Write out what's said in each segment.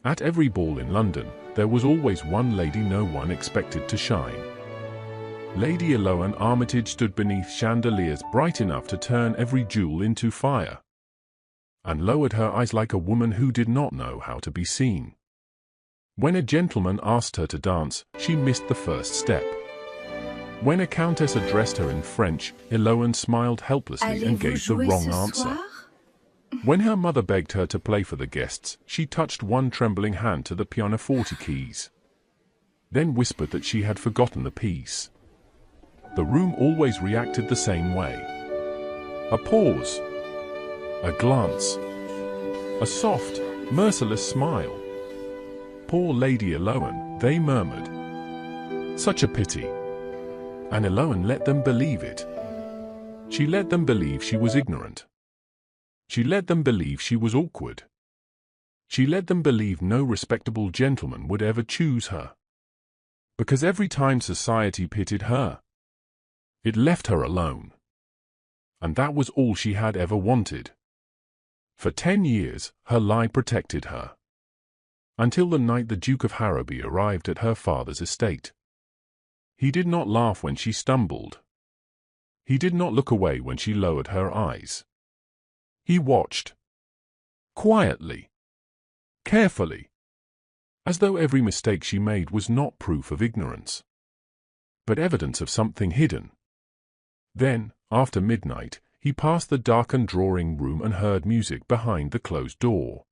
At every ball in London, there was always one lady no one expected to shine. Lady Eloane Armitage stood beneath chandeliers bright enough to turn every jewel into fire, and lowered her eyes like a woman who did not know how to be seen. When a gentleman asked her to dance, she missed the first step. When a countess addressed her in French, Eloane smiled helplessly and gave the wrong answer. When her mother begged her to play for the guests, she touched one trembling hand to the pianoforte keys, then whispered that she had forgotten the piece. The room always reacted the same way. A pause, a glance, a soft, merciless smile. "Poor Lady Eloane," they murmured. "Such a pity." And Eloane let them believe it. She let them believe she was ignorant. She let them believe she was awkward. She let them believe no respectable gentleman would ever choose her. Because every time society pitied her, it left her alone. And that was all she had ever wanted. For 10 years, her lie protected her. Until the night the Duke of Harrowby arrived at her father's estate. He did not laugh when she stumbled. He did not look away when she lowered her eyes. He watched. Quietly. Carefully. As though every mistake she made was not proof of ignorance, but evidence of something hidden. Then, after midnight, he passed the darkened drawing room and heard music behind the closed door.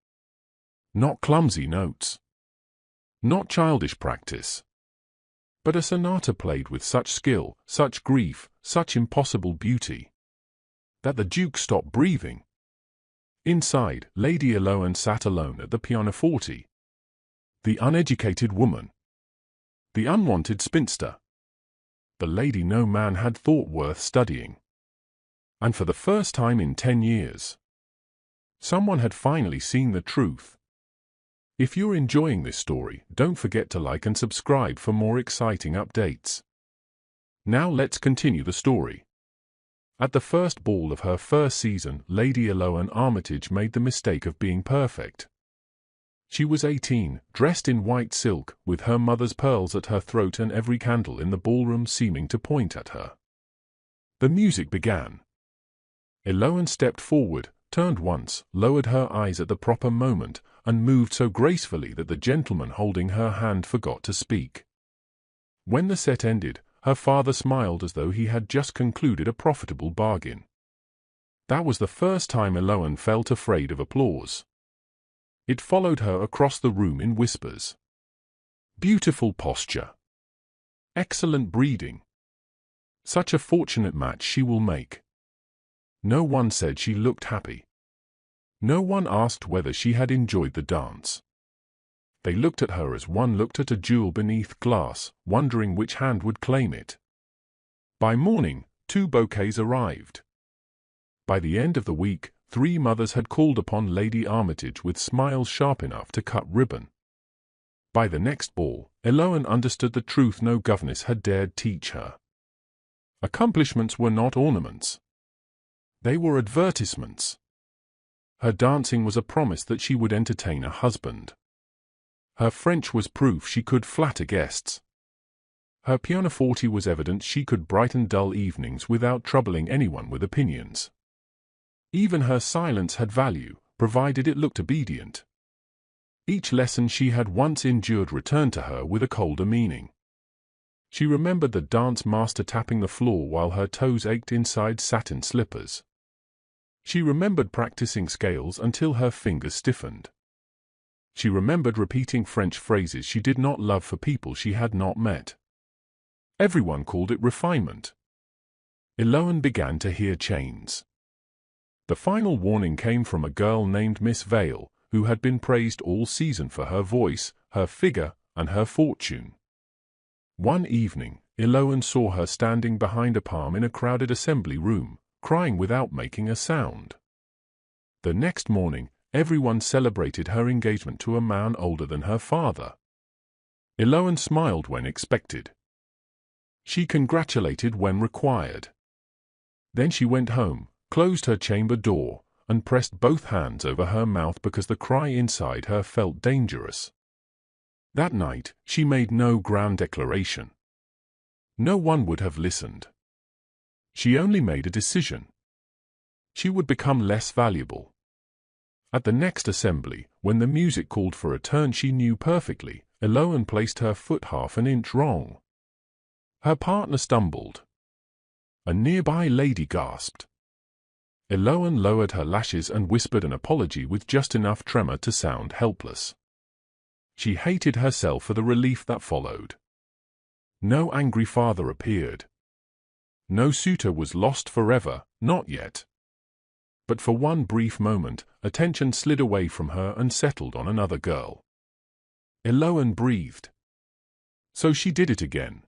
Not clumsy notes. Not childish practice. But a sonata played with such skill, such grief, such impossible beauty, that the Duke stopped breathing. Inside, Lady Eloane sat alone at the pianoforte. The uneducated woman. The unwanted spinster. The lady no man had thought worth studying. And for the first time in 10 years, someone had finally seen the truth. If you're enjoying this story, don't forget to like and subscribe for more exciting updates. Now let's continue the story. At the first ball of her first season, Lady Eloane Armitage made the mistake of being perfect. She was 18, dressed in white silk, with her mother's pearls at her throat and every candle in the ballroom seeming to point at her. The music began. Eloane stepped forward, turned once, lowered her eyes at the proper moment, and moved so gracefully that the gentleman holding her hand forgot to speak. When the set ended, her father smiled as though he had just concluded a profitable bargain. That was the first time Eloane felt afraid of applause. It followed her across the room in whispers. Beautiful posture. Excellent breeding. Such a fortunate match she will make. No one said she looked happy. No one asked whether she had enjoyed the dance. They looked at her as one looked at a jewel beneath glass, wondering which hand would claim it. By morning, 2 bouquets arrived. By the end of the week, 3 mothers had called upon Lady Armitage with smiles sharp enough to cut ribbon. By the next ball, Eloane understood the truth no governess had dared teach her. Accomplishments were not ornaments. They were advertisements. Her dancing was a promise that she would entertain a husband. Her French was proof she could flatter guests. Her pianoforte was evidence she could brighten dull evenings without troubling anyone with opinions. Even her silence had value, provided it looked obedient. Each lesson she had once endured returned to her with a colder meaning. She remembered the dance master tapping the floor while her toes ached inside satin slippers. She remembered practicing scales until her fingers stiffened. She remembered repeating French phrases she did not love for people she had not met. Everyone called it refinement. Eloane began to hear chains. The final warning came from a girl named Miss Vale, who had been praised all season for her voice, her figure, and her fortune. One evening, Eloane saw her standing behind a palm in a crowded assembly room, crying without making a sound. The next morning, everyone celebrated her engagement to a man older than her father. Eloane smiled when expected. She congratulated when required. Then she went home, closed her chamber door, and pressed both hands over her mouth because the cry inside her felt dangerous. That night, she made no grand declaration. No one would have listened. She only made a decision. She would become less valuable. At the next assembly, when the music called for a turn she knew perfectly, Eloan placed her foot half an inch wrong. Her partner stumbled. A nearby lady gasped. Eloan lowered her lashes and whispered an apology with just enough tremor to sound helpless. She hated herself for the relief that followed. No angry father appeared. No suitor was lost forever, not yet. But for one brief moment, attention slid away from her and settled on another girl. Eloan breathed. So she did it again.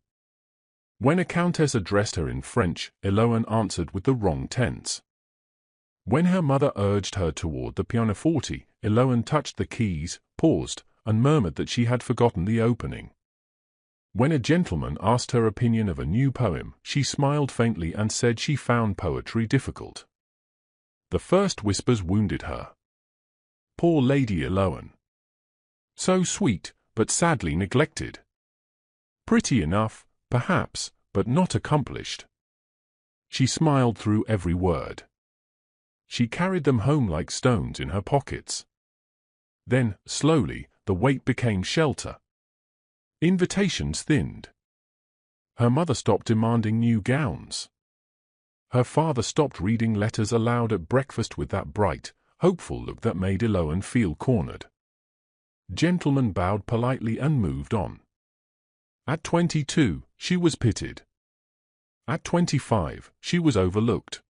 When a countess addressed her in French, Eloan answered with the wrong tense. When her mother urged her toward the pianoforte, Eloan touched the keys, paused, and murmured that she had forgotten the opening. When a gentleman asked her opinion of a new poem, she smiled faintly and said she found poetry difficult. The first whispers wounded her. Poor Lady Eloan. So sweet, but sadly neglected. Pretty enough, perhaps, but not accomplished. She smiled through every word. She carried them home like stones in her pockets. Then, slowly, the weight became shelter. Invitations thinned. Her mother stopped demanding new gowns. Her father stopped reading letters aloud at breakfast with that bright, hopeful look that made Eloan feel cornered. Gentlemen bowed politely and moved on. At 22, she was pitied. At 25, she was overlooked.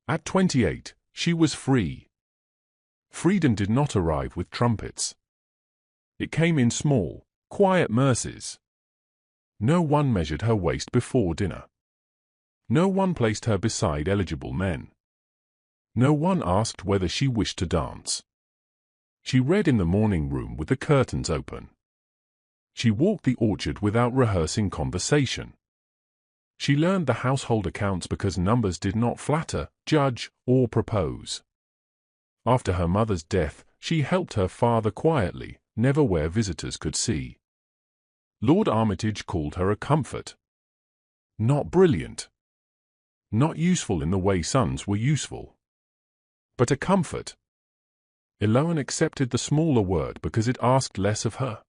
At 28, she was free. Freedom did not arrive with trumpets. It came in small, quiet mercies. No one measured her waist before dinner. No one placed her beside eligible men. No one asked whether she wished to dance. She read in the morning room with the curtains open. She walked the orchard without rehearsing conversation. She learned the household accounts because numbers did not flatter, judge, or propose. After her mother's death, she helped her father quietly, never where visitors could see. Lord Armitage called her a comfort. Not brilliant. Not useful in the way sons were useful. But a comfort. Eloan accepted the smaller word because it asked less of her.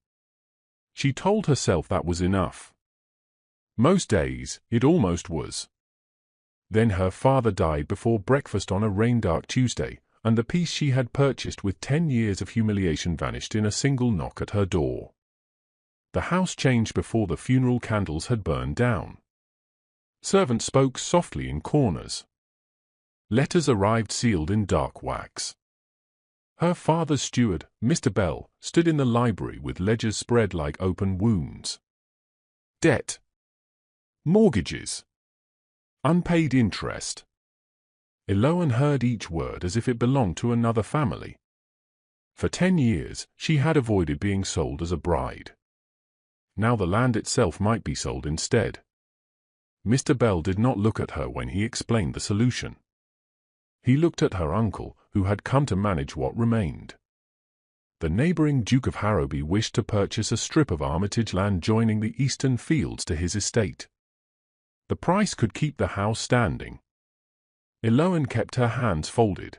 She told herself that was enough. Most days, it almost was. Then her father died before breakfast on a rain-dark Tuesday, and the peace she had purchased with 10 years of humiliation vanished in a single knock at her door. The house changed before the funeral candles had burned down. Servants spoke softly in corners. Letters arrived sealed in dark wax. Her father's steward, Mr. Bell, stood in the library with ledgers spread like open wounds. Debt. Mortgages. Unpaid interest. Eloan heard each word as if it belonged to another family. For 10 years, she had avoided being sold as a bride. Now the land itself might be sold instead. Mr. Bell did not look at her when he explained the solution. He looked at her uncle, who had come to manage what remained. The neighboring Duke of Harrowby wished to purchase a strip of Armitage land joining the eastern fields to his estate. The price could keep the house standing. Eloan kept her hands folded.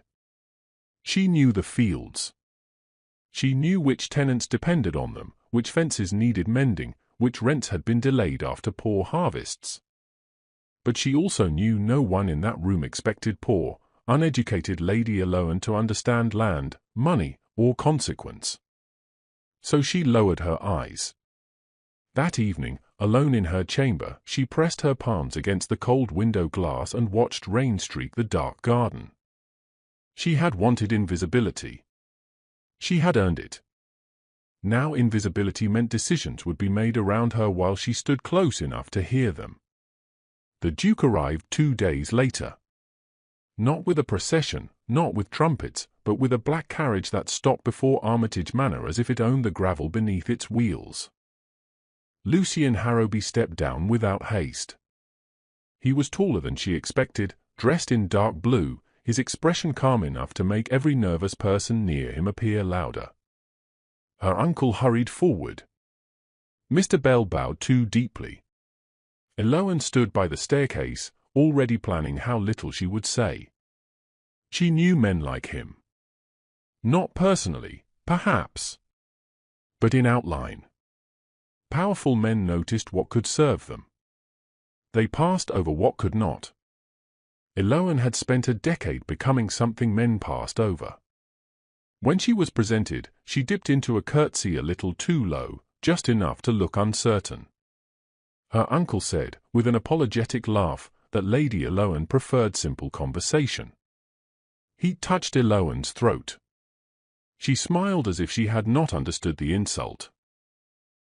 She knew the fields. She knew which tenants depended on them, which fences needed mending, which rents had been delayed after poor harvests. But she also knew no one in that room expected poor, uneducated Lady Eloan to understand land, money, or consequence. So she lowered her eyes. That evening, alone in her chamber, she pressed her palms against the cold window glass and watched rain streak the dark garden. She had wanted invisibility. She had earned it. Now invisibility meant decisions would be made around her while she stood close enough to hear them. The Duke arrived 2 days later. Not with a procession, not with trumpets, but with a black carriage that stopped before Armitage Manor as if it owned the gravel beneath its wheels. Lucien Harrowby stepped down without haste. He was taller than she expected, dressed in dark blue, his expression calm enough to make every nervous person near him appear louder. Her uncle hurried forward. Mr. Bell bowed too deeply. Eloan stood by the staircase, already planning how little she would say. She knew men like him. Not personally, perhaps, but in outline. Powerful men noticed what could serve them. They passed over what could not. Eloan had spent a decade becoming something men passed over. When she was presented, she dipped into a curtsy a little too low, just enough to look uncertain. Her uncle said, with an apologetic laugh, that Lady Eloan preferred simple conversation. He touched Eloan's throat. She smiled as if she had not understood the insult.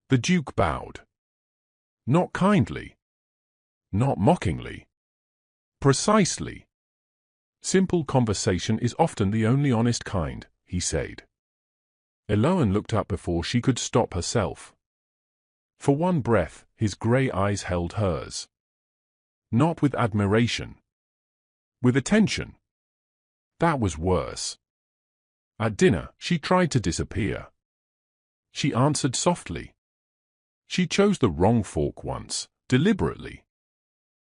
The Duke bowed. Not kindly. Not mockingly. Precisely. Simple conversation is often the only honest kind, he said. Eloan looked up before she could stop herself. For one breath, his grey eyes held hers. Not with admiration. With attention. That was worse. At dinner, she tried to disappear. She answered softly. She chose the wrong fork once, deliberately.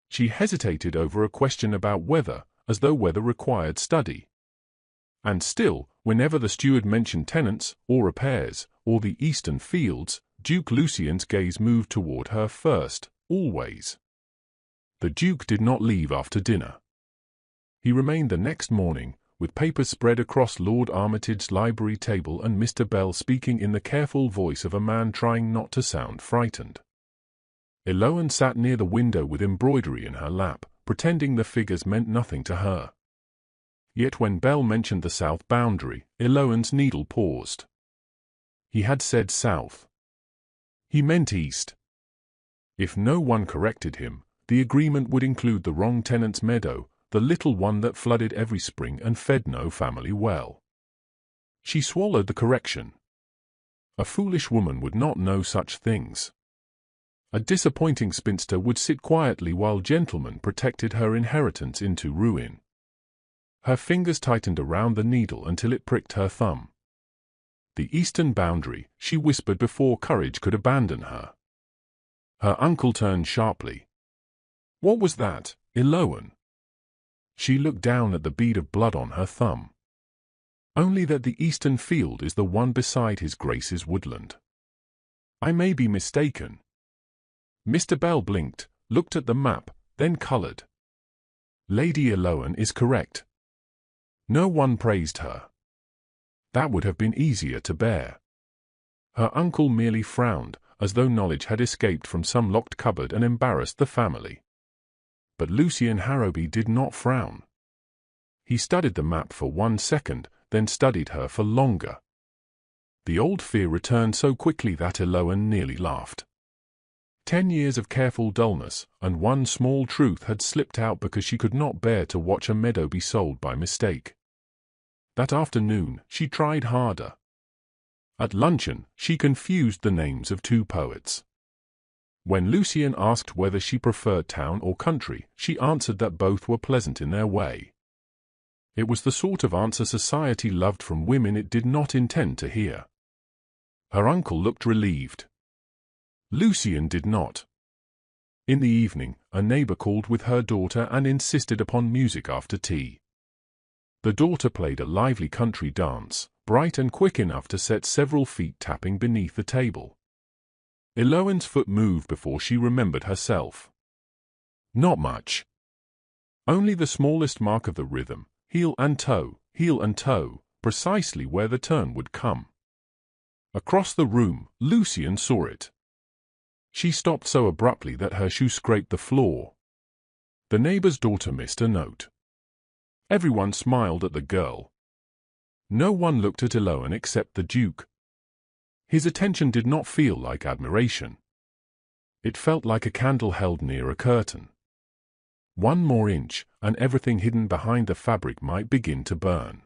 She hesitated over a question about weather, as though weather required study. And still, whenever the steward mentioned tenants, or repairs, or the eastern fields, Duke Lucien's gaze moved toward her first, always. The Duke did not leave after dinner. He remained the next morning, with papers spread across Lord Armitage's library table and Mr. Bell speaking in the careful voice of a man trying not to sound frightened. Eloan sat near the window with embroidery in her lap, pretending the figures meant nothing to her. Yet when Bell mentioned the south boundary, Eloan's needle paused. He had said south. He meant east. If no one corrected him, the agreement would include the wrong tenant's meadow, the little one that flooded every spring and fed no family well. She swallowed the correction. A foolish woman would not know such things. A disappointing spinster would sit quietly while gentlemen protected her inheritance into ruin. Her fingers tightened around the needle until it pricked her thumb. The eastern boundary, she whispered before courage could abandon her. Her uncle turned sharply. What was that, Eloan? She looked down at the bead of blood on her thumb. Only that the eastern field is the one beside his Grace's woodland. I may be mistaken. Mr. Bell blinked, looked at the map, then colored. Lady Eloan is correct. No one praised her. That would have been easier to bear. Her uncle merely frowned, as though knowledge had escaped from some locked cupboard and embarrassed the family. But Lucien Harrowby did not frown. He studied the map for 1 second, then studied her for longer. The old fear returned so quickly that Eloan nearly laughed. 10 years of careful dullness, and one small truth had slipped out because she could not bear to watch a meadow be sold by mistake. That afternoon, she tried harder. At luncheon, she confused the names of 2 poets. When Lucien asked whether she preferred town or country, she answered that both were pleasant in their way. It was the sort of answer society loved from women it did not intend to hear. Her uncle looked relieved. Lucien did not. In the evening, a neighbor called with her daughter and insisted upon music after tea. The daughter played a lively country dance, bright and quick enough to set several feet tapping beneath the table. Eloan's foot moved before she remembered herself. Not much. Only the smallest mark of the rhythm, heel and toe, precisely where the turn would come. Across the room, Lucien saw it. She stopped so abruptly that her shoe scraped the floor. The neighbor's daughter missed a note. Everyone smiled at the girl. No one looked at Eloan except the Duke. His attention did not feel like admiration. It felt like a candle held near a curtain. 1 more inch, and everything hidden behind the fabric might begin to burn.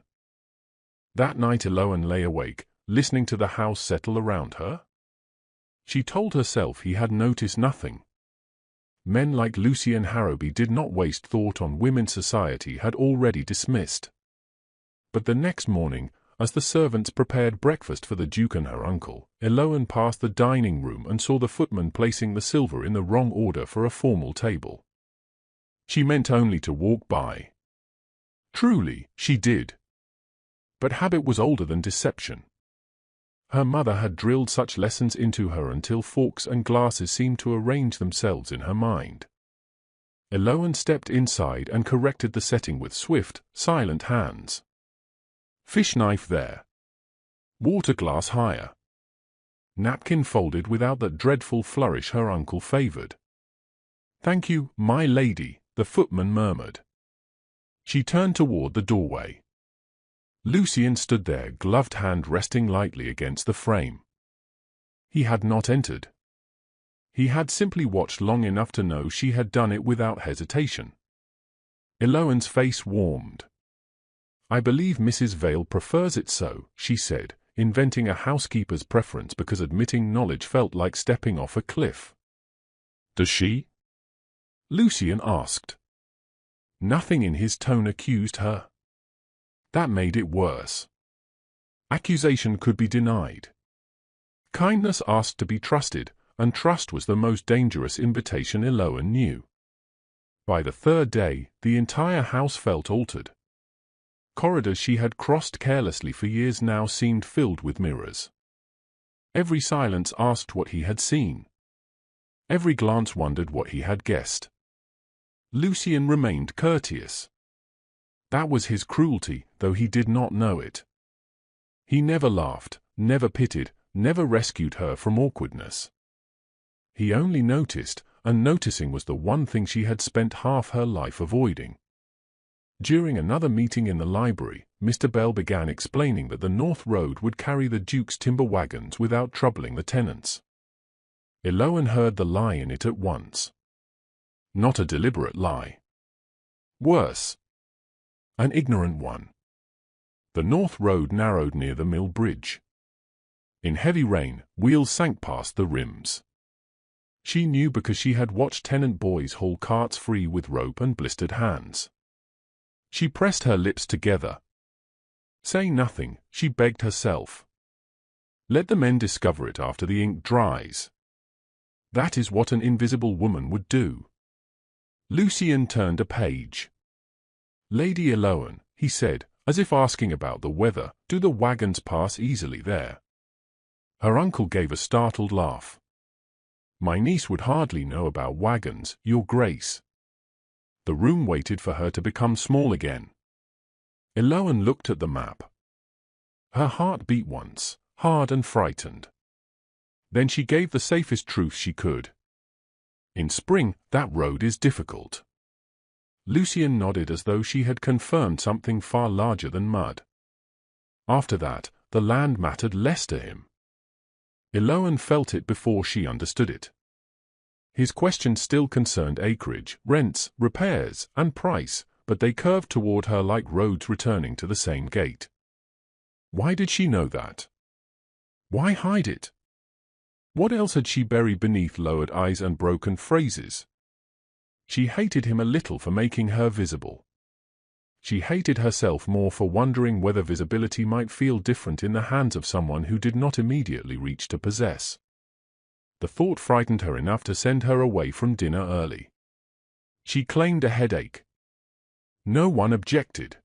That night Eloan lay awake, listening to the house settle around her. She told herself he had noticed nothing. Men like Lucien Harrowby did not waste thought on women society had already dismissed. But the next morning, as the servants prepared breakfast for the Duke and her uncle, Eloane passed the dining room and saw the footman placing the silver in the wrong order for a formal table. She meant only to walk by. Truly, she did. But habit was older than deception. Her mother had drilled such lessons into her until forks and glasses seemed to arrange themselves in her mind. Eloane stepped inside and corrected the setting with swift, silent hands. Fish knife there. Water glass higher. Napkin folded without that dreadful flourish her uncle favored. "Thank you, my lady," the footman murmured. She turned toward the doorway. Lucien stood there, gloved hand resting lightly against the frame. He had not entered. He had simply watched long enough to know she had done it without hesitation. Eloane's face warmed. "I believe Mrs. Vale prefers it so," she said, inventing a housekeeper's preference because admitting knowledge felt like stepping off a cliff. "Does she?" Lucien asked. Nothing in his tone accused her. That made it worse. Accusation could be denied. Kindness asked to be trusted, and trust was the most dangerous invitation Eloane knew. By the third day, the entire house felt altered. Corridors she had crossed carelessly for years now seemed filled with mirrors. Every silence asked what he had seen. Every glance wondered what he had guessed. Lucien remained courteous. That was his cruelty, though he did not know it. He never laughed, never pitied, never rescued her from awkwardness. He only noticed, and noticing was the one thing she had spent half her life avoiding. During another meeting in the library, Mr. Bell began explaining that the North Road would carry the Duke's timber wagons without troubling the tenants. Eloane heard the lie in it at once. Not a deliberate lie. Worse. An ignorant one. The North Road narrowed near the mill bridge. In heavy rain, wheels sank past the rims. She knew because she had watched tenant boys haul carts free with rope and blistered hands. She pressed her lips together. Say nothing, she begged herself. Let the men discover it after the ink dries. That is what an invisible woman would do. Lucien turned a page. "Lady Eloane," he said, as if asking about the weather, "do the wagons pass easily there?" Her uncle gave a startled laugh. "My niece would hardly know about wagons, Your Grace." The room waited for her to become small again. Eloane looked at the map. Her heart beat once, hard and frightened. Then she gave the safest truth she could. "In spring, that road is difficult." Lucien nodded as though she had confirmed something far larger than mud. After that, the land mattered less to him. Eloane felt it before she understood it. His questions still concerned acreage, rents, repairs, and price, but they curved toward her like roads returning to the same gate. Why did she know that? Why hide it? What else had she buried beneath lowered eyes and broken phrases? She hated him a little for making her visible. She hated herself more for wondering whether visibility might feel different in the hands of someone who did not immediately reach to possess. The thought frightened her enough to send her away from dinner early. She claimed a headache. No one objected.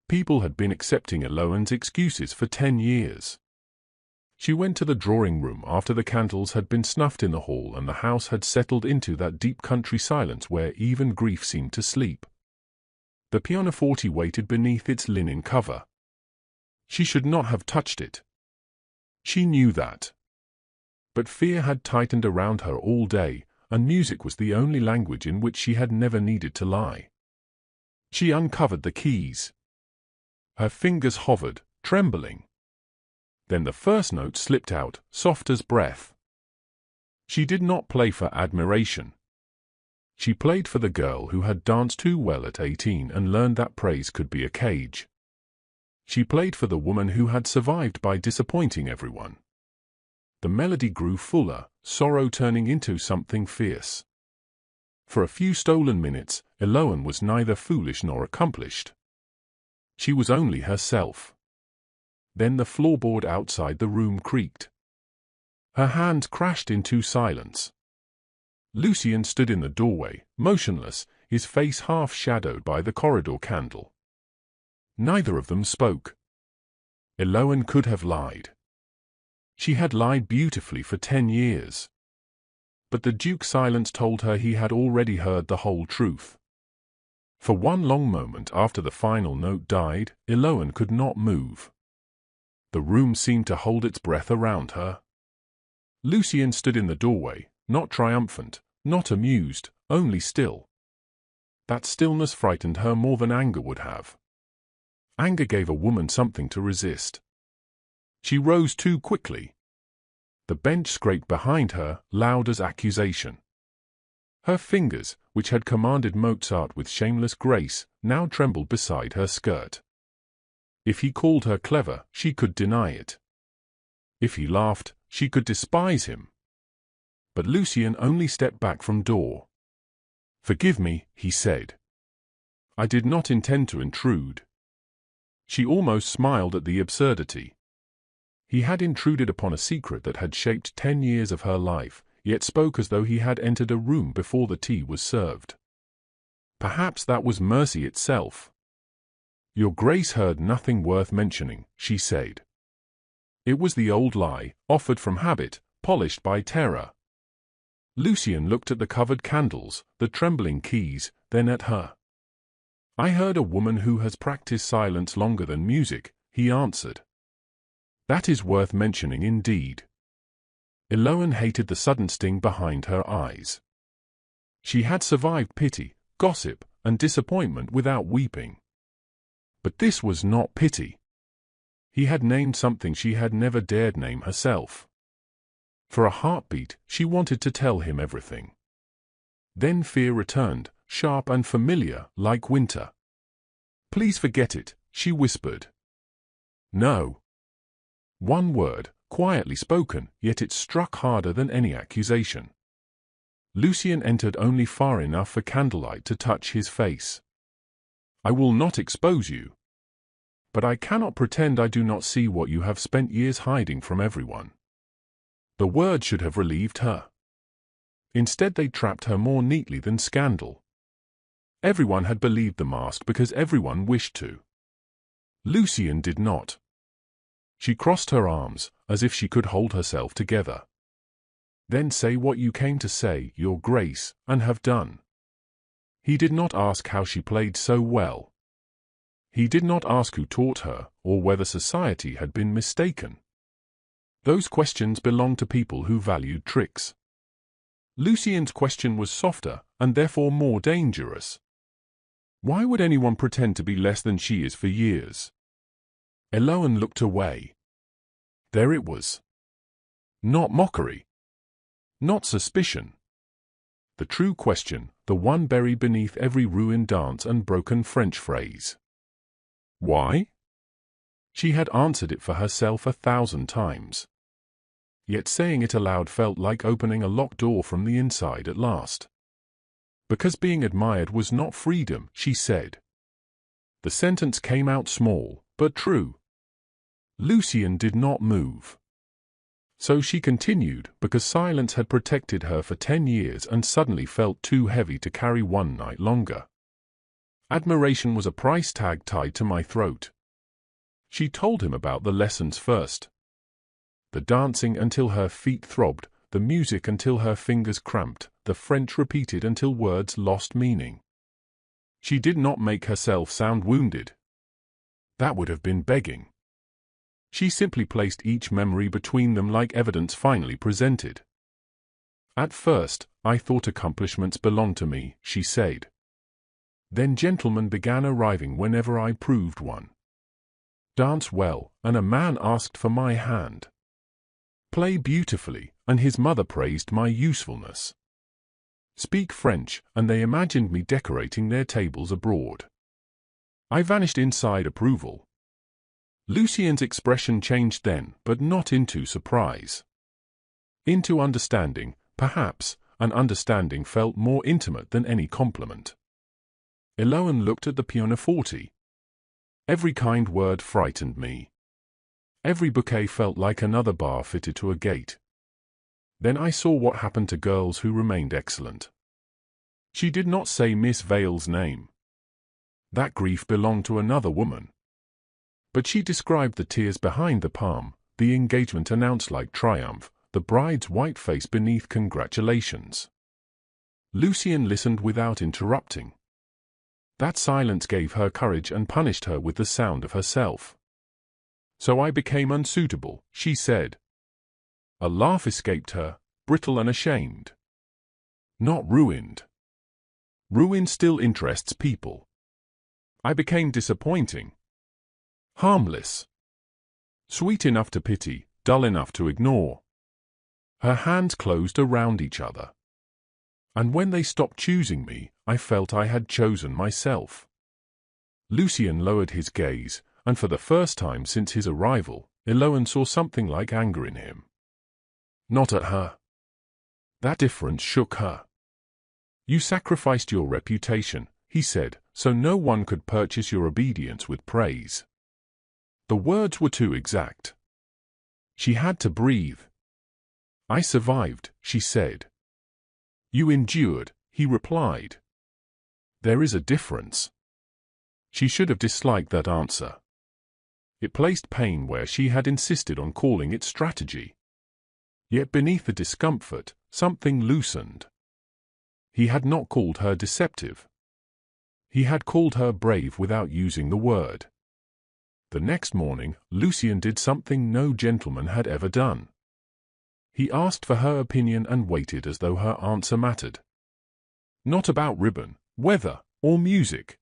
People had been accepting Eloane's excuses for 10 years. She went to the drawing room after the candles had been snuffed in the hall and the house had settled into that deep country silence where even grief seemed to sleep. The pianoforte waited beneath its linen cover. She should not have touched it. She knew that. But fear had tightened around her all day, and music was the only language in which she had never needed to lie. She uncovered the keys. Her fingers hovered, trembling. Then the first note slipped out, soft as breath. She did not play for admiration. She played for the girl who had danced too well at 18 and learned that praise could be a cage. She played for the woman who had survived by disappointing everyone. The melody grew fuller, sorrow turning into something fierce. For a few stolen minutes, Eloane was neither foolish nor accomplished. She was only herself. Then the floorboard outside the room creaked. Her hands crashed into silence. Lucien stood in the doorway, motionless, his face half shadowed by the corridor candle. Neither of them spoke. Eloane could have lied. She had lied beautifully for 10 years. But the Duke's silence told her he had already heard the whole truth. For one long moment after the final note died, Eloane could not move. The room seemed to hold its breath around her. Lucien stood in the doorway, not triumphant, not amused, only still. That stillness frightened her more than anger would have. Anger gave a woman something to resist. She rose too quickly. The bench scraped behind her, loud as accusation. Her fingers, which had commanded Mozart with shameless grace, now trembled beside her skirt. If he called her clever, she could deny it. If he laughed, she could despise him. But Lucien only stepped back from door. "Forgive me," he said. "I did not intend to intrude." She almost smiled at the absurdity. He had intruded upon a secret that had shaped 10 years of her life, yet spoke as though he had entered a room before the tea was served. Perhaps that was mercy itself. "Your Grace heard nothing worth mentioning," she said. It was the old lie, offered from habit, polished by terror. Lucien looked at the covered candles, the trembling keys, then at her. "I heard a woman who has practiced silence longer than music," he answered. "That is worth mentioning indeed." Eloane hated the sudden sting behind her eyes. She had survived pity, gossip, and disappointment without weeping. But this was not pity. He had named something she had never dared name herself. For a heartbeat, she wanted to tell him everything. Then fear returned, sharp and familiar, like winter. "Please forget it," she whispered. "No." One word, quietly spoken, yet it struck harder than any accusation. Lucien entered only far enough for candlelight to touch his face. "I will not expose you. But I cannot pretend I do not see what you have spent years hiding from everyone." The word should have relieved her. Instead they trapped her more neatly than scandal. Everyone had believed the mask because everyone wished to. Lucien did not. She crossed her arms, as if she could hold herself together. "Then say what you came to say, Your Grace, and have done." He did not ask how she played so well. He did not ask who taught her, or whether society had been mistaken. Those questions belonged to people who valued tricks. Lucien's question was softer, and therefore more dangerous. Why would anyone pretend to be less than she is for years? Eloane looked away. There it was. Not mockery. Not suspicion. The true question, the one buried beneath every ruined dance and broken French phrase. Why? She had answered it for herself 1,000 times. Yet saying it aloud felt like opening a locked door from the inside at last. Because being admired was not freedom, she said. The sentence came out small, but true. Lucien did not move. So she continued, because silence had protected her for 10 years and suddenly felt too heavy to carry one night longer. Admiration was a price tag tied to my throat. She told him about the lessons first. The dancing until her feet throbbed, the music until her fingers cramped, the French repeated until words lost meaning. She did not make herself sound wounded. That would have been begging. She simply placed each memory between them like evidence finally presented. At first, I thought accomplishments belonged to me, she said. Then gentlemen began arriving whenever I proved one. Dance well, and a man asked for my hand. Play beautifully, and his mother praised my usefulness. Speak French, and they imagined me decorating their tables abroad. I vanished inside approval. Lucien's expression changed then, but not into surprise. Into understanding, perhaps, and understanding felt more intimate than any compliment. Eloan looked at the pianoforte. Every kind word frightened me. Every bouquet felt like another bar fitted to a gate. Then I saw what happened to girls who remained excellent. She did not say Miss Vale's name. That grief belonged to another woman. But she described the tears behind the palm, the engagement announced like triumph, the bride's white face beneath congratulations. Lucien listened without interrupting. That silence gave her courage and punished her with the sound of herself. So I became unsuitable, she said. A laugh escaped her, brittle and ashamed. Not ruined. Ruin still interests people. I became disappointing. Harmless. Sweet enough to pity, dull enough to ignore. Her hands closed around each other. And when they stopped choosing me, I felt I had chosen myself. Lucien lowered his gaze, and for the first time since his arrival, Eloan saw something like anger in him. Not at her. That difference shook her. You sacrificed your reputation, he said, so no one could purchase your obedience with praise. The words were too exact. She had to breathe. I survived, she said. You endured, he replied. There is a difference. She should have disliked that answer. It placed pain where she had insisted on calling it strategy. Yet beneath the discomfort, something loosened. He had not called her deceptive. He had called her brave without using the word. The next morning, Lucien did something no gentleman had ever done. He asked for her opinion and waited as though her answer mattered. Not about ribbon, weather, or music.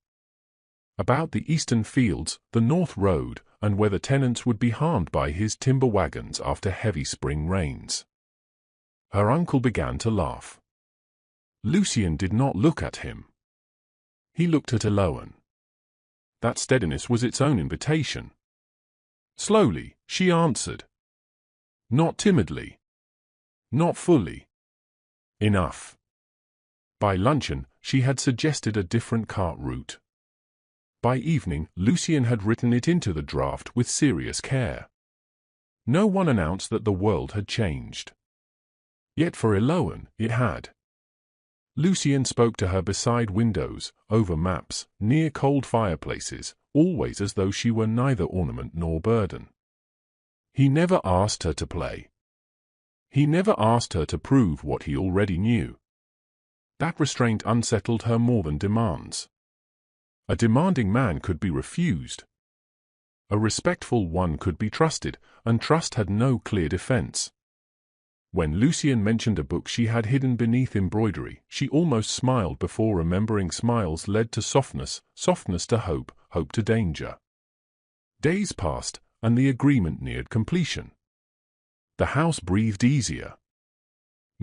About the eastern fields, the north road, and whether tenants would be harmed by his timber wagons after heavy spring rains. Her uncle began to laugh. Lucien did not look at him. He looked at Eloan. That steadiness was its own invitation. Slowly, she answered. Not timidly. Not fully. Enough. By luncheon, she had suggested a different cart route. By evening, Lucien had written it into the draft with serious care. No one announced that the world had changed. Yet for Eloan, it had. Lucien spoke to her beside windows, over maps, near cold fireplaces, always as though she were neither ornament nor burden. He never asked her to play. He never asked her to prove what he already knew. That restraint unsettled her more than demands. A demanding man could be refused. A respectful one could be trusted, and trust had no clear defense. When Lucien mentioned a book she had hidden beneath embroidery, she almost smiled before remembering smiles led to softness, softness to hope, hope to danger. Days passed, and the agreement neared completion. The house breathed easier.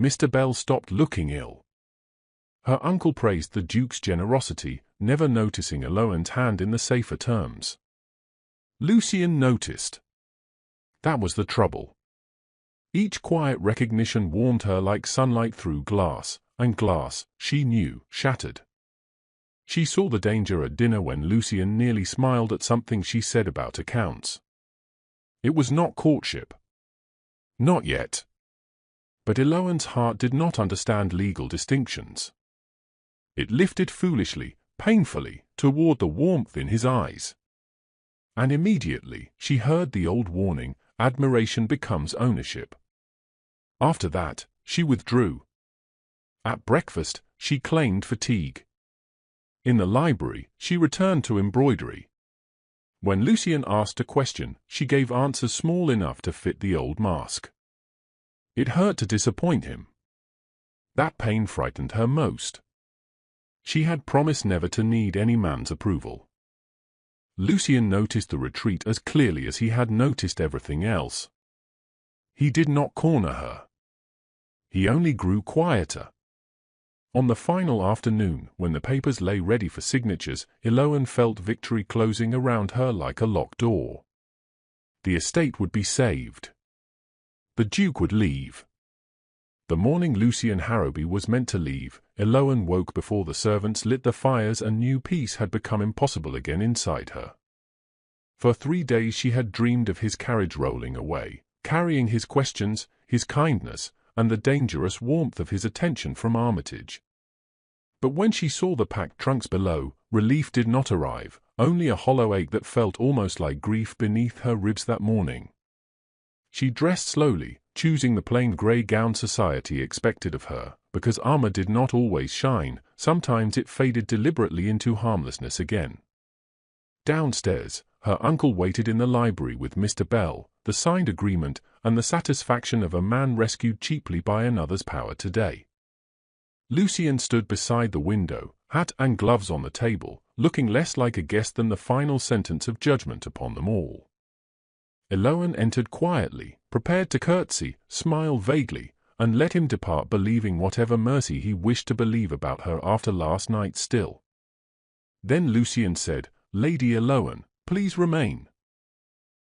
Mr. Bell stopped looking ill. Her uncle praised the Duke's generosity, never noticing Eloan's hand in the safer terms. Lucien noticed. That was the trouble. Each quiet recognition warmed her like sunlight through glass, and glass, she knew, shattered. She saw the danger at dinner when Lucien nearly smiled at something she said about accounts. It was not courtship. Not yet. But Eloan's heart did not understand legal distinctions. It lifted foolishly, painfully, toward the warmth in his eyes. And immediately, she heard the old warning, admiration becomes ownership. After that, she withdrew. At breakfast, she claimed fatigue. In the library, she returned to embroidery. When Lucien asked a question, she gave answers small enough to fit the old mask. It hurt to disappoint him. That pain frightened her most. She had promised never to need any man's approval. Lucien noticed the retreat as clearly as he had noticed everything else. He did not corner her. He only grew quieter. On the final afternoon, when the papers lay ready for signatures, Eloan felt victory closing around her like a locked door. The estate would be saved. The Duke would leave. The morning Lucian Harrowby was meant to leave, Eloan woke before the servants lit the fires and knew peace had become impossible again inside her. For 3 days she had dreamed of his carriage rolling away, carrying his questions, his kindness, and the dangerous warmth of his attention from Armitage. But when she saw the packed trunks below, relief did not arrive, only a hollow ache that felt almost like grief beneath her ribs that morning. She dressed slowly, choosing the plain grey gown society expected of her, because armor did not always shine, sometimes it faded deliberately into harmlessness again. Downstairs, her uncle waited in the library with Mr. Bell, the signed agreement, and the satisfaction of a man rescued cheaply by another's power today. Lucian stood beside the window, hat and gloves on the table, looking less like a guest than the final sentence of judgment upon them all. Eloan entered quietly, prepared to curtsy, smile vaguely, and let him depart believing whatever mercy he wished to believe about her after last night still. Then Lucian said, "Lady Eloan, please remain.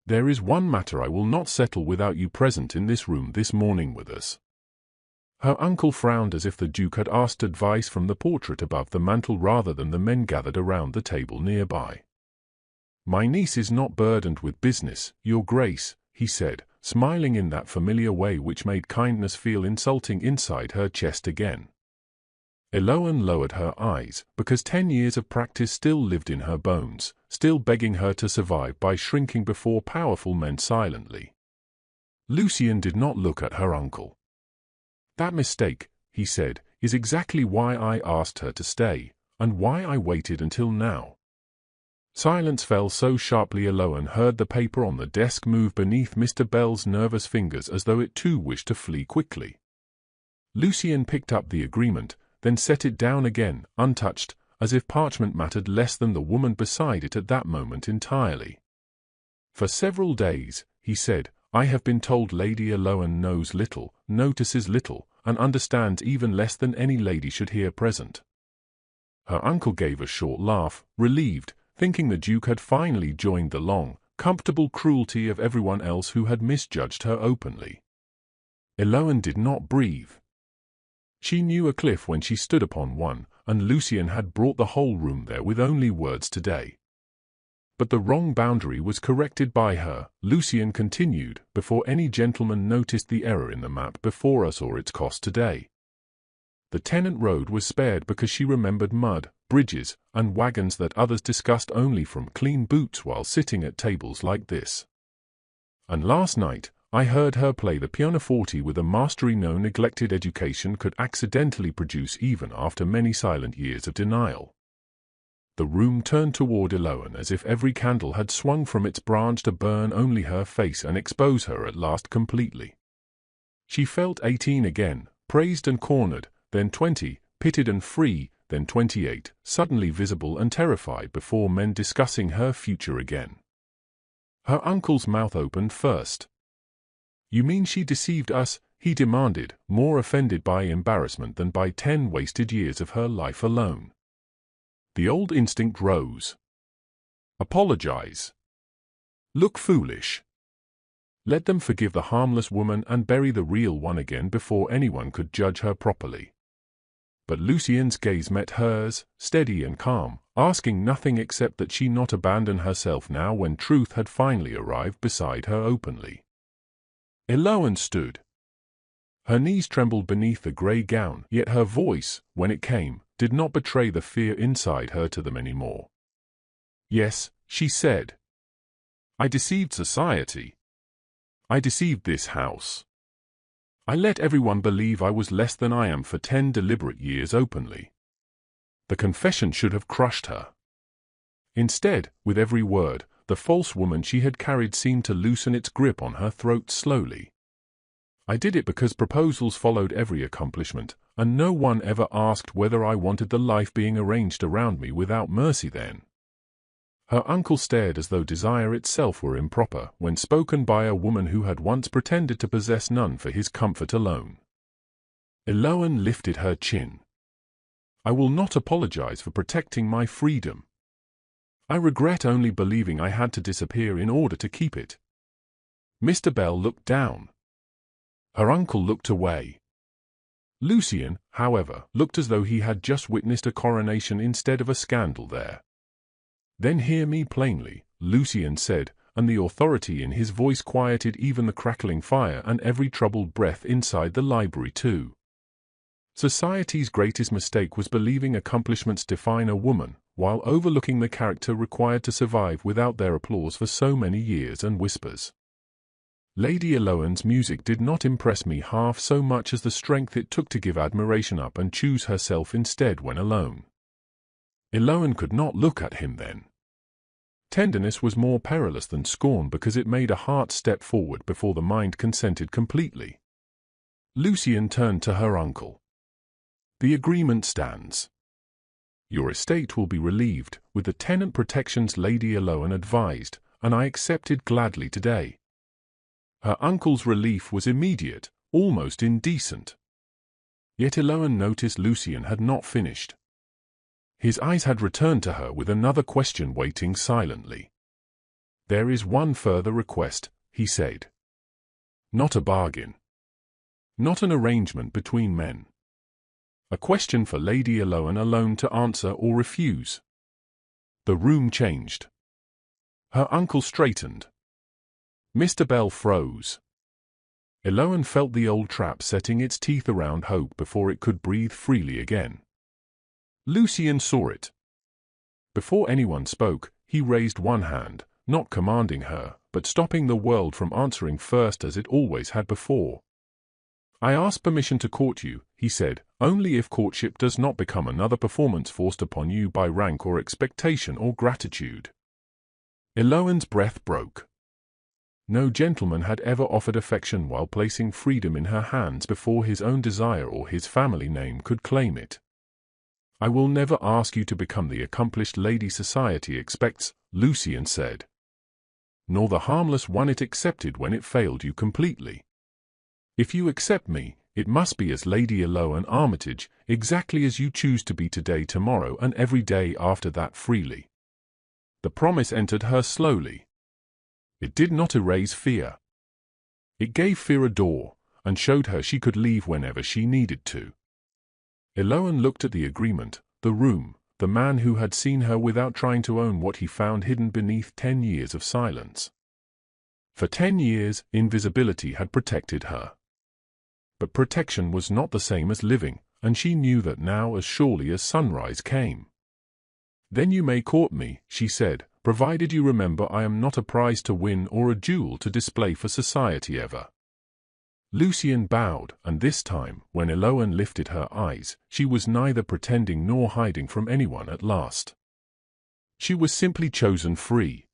There is one matter I will not settle without you present in this room this morning with us." Her uncle frowned as if the Duke had asked advice from the portrait above the mantel rather than the men gathered around the table nearby. "My niece is not burdened with business, Your Grace," he said, smiling in that familiar way which made kindness feel insulting inside her chest again. Eloan lowered her eyes, because 10 years of practice still lived in her bones, still begging her to survive by shrinking before powerful men silently. Lucian did not look at her uncle. "That mistake," he said, "is exactly why I asked her to stay, and why I waited until now." Silence fell so sharply Eloan heard the paper on the desk move beneath Mr. Bell's nervous fingers as though it too wished to flee quickly. Lucian picked up the agreement, then set it down again, untouched, as if parchment mattered less than the woman beside it at that moment entirely. "For several days," he said, "I have been told Lady Eloan knows little, notices little, and understands even less than any lady should hear present." Her uncle gave a short laugh, relieved, thinking the Duke had finally joined the long, comfortable cruelty of everyone else who had misjudged her openly. Eloan did not breathe. She knew a cliff when she stood upon one, and Lucian had brought the whole room there with only words today. But the wrong boundary was corrected by her, Lucian continued, before any gentleman noticed the error in the map before us or its cost today. The Tennant Road was spared because she remembered mud, bridges, and wagons that others discussed only from clean boots while sitting at tables like this. And last night, I heard her play the pianoforte with a mastery no neglected education could accidentally produce even after many silent years of denial. The room turned toward Eloan as if every candle had swung from its branch to burn only her face and expose her at last completely. She felt 18 again, praised and cornered, then 20, pitied and free, then 28, suddenly visible and terrified before men discussing her future again. Her uncle's mouth opened first. "You mean she deceived us?" he demanded, more offended by embarrassment than by 10 wasted years of her life alone. The old instinct rose. "Apologize. Look foolish. Let them forgive the harmless woman and bury the real one again before anyone could judge her properly." But Lucian's gaze met hers, steady and calm, asking nothing except that she not abandon herself now when truth had finally arrived beside her openly. Eloan stood. Her knees trembled beneath the grey gown, yet her voice, when it came, did not betray the fear inside her to them anymore. "Yes," she said. "I deceived society. I deceived this house. I let everyone believe I was less than I am for 10 deliberate years openly." The confession should have crushed her. Instead, with every word, the false woman she had carried seemed to loosen its grip on her throat slowly. "I did it because proposals followed every accomplishment, and no one ever asked whether I wanted the life being arranged around me without mercy then." Her uncle stared as though desire itself were improper when spoken by a woman who had once pretended to possess none for his comfort alone. Eloan lifted her chin. "I will not apologize for protecting my freedom. I regret only believing I had to disappear in order to keep it." Mr. Bell looked down. Her uncle looked away. Lucien, however, looked as though he had just witnessed a coronation instead of a scandal there. "Then hear me plainly," Lucien said, and the authority in his voice quieted even the crackling fire and every troubled breath inside the library too. Society's greatest mistake was believing accomplishments define a woman, while overlooking the character required to survive without their applause for so many years and whispers. Lady Eloan's music did not impress me half so much as the strength it took to give admiration up and choose herself instead when alone. Eloan could not look at him then. Tenderness was more perilous than scorn because it made a heart step forward before the mind consented completely. Lucien turned to her uncle. "The agreement stands. Your estate will be relieved, with the tenant protections Lady Eloan advised, and I accepted gladly today." Her uncle's relief was immediate, almost indecent. Yet Eloan noticed Lucien had not finished. His eyes had returned to her with another question waiting silently. "There is one further request," he said. "Not a bargain. Not an arrangement between men. A question for Lady Eloan alone to answer or refuse." The room changed. Her uncle straightened. Mr. Bell froze. Eloan felt the old trap setting its teeth around hope before it could breathe freely again. Lucien saw it. Before anyone spoke, he raised one hand, not commanding her, but stopping the world from answering first as it always had before. "I ask permission to court you," he said, "only if courtship does not become another performance forced upon you by rank or expectation or gratitude." Eloan's breath broke. No gentleman had ever offered affection while placing freedom in her hands before his own desire or his family name could claim it. "I will never ask you to become the accomplished lady society expects," Lucien said. "Nor the harmless one it accepted when it failed you completely. If you accept me, it must be as Lady Eloan Armitage, exactly as you choose to be today, tomorrow, and every day after that freely." The promise entered her slowly. It did not erase fear. It gave fear a door, and showed her she could leave whenever she needed to. Eloan looked at the agreement, the room, the man who had seen her without trying to own what he found hidden beneath 10 years of silence. For 10 years, invisibility had protected her. But protection was not the same as living, and she knew that now as surely as sunrise came. "Then you may court me," she said, "provided you remember I am not a prize to win or a jewel to display for society ever." Lucien bowed, and this time, when Eloan lifted her eyes, she was neither pretending nor hiding from anyone at last. She was simply chosen free.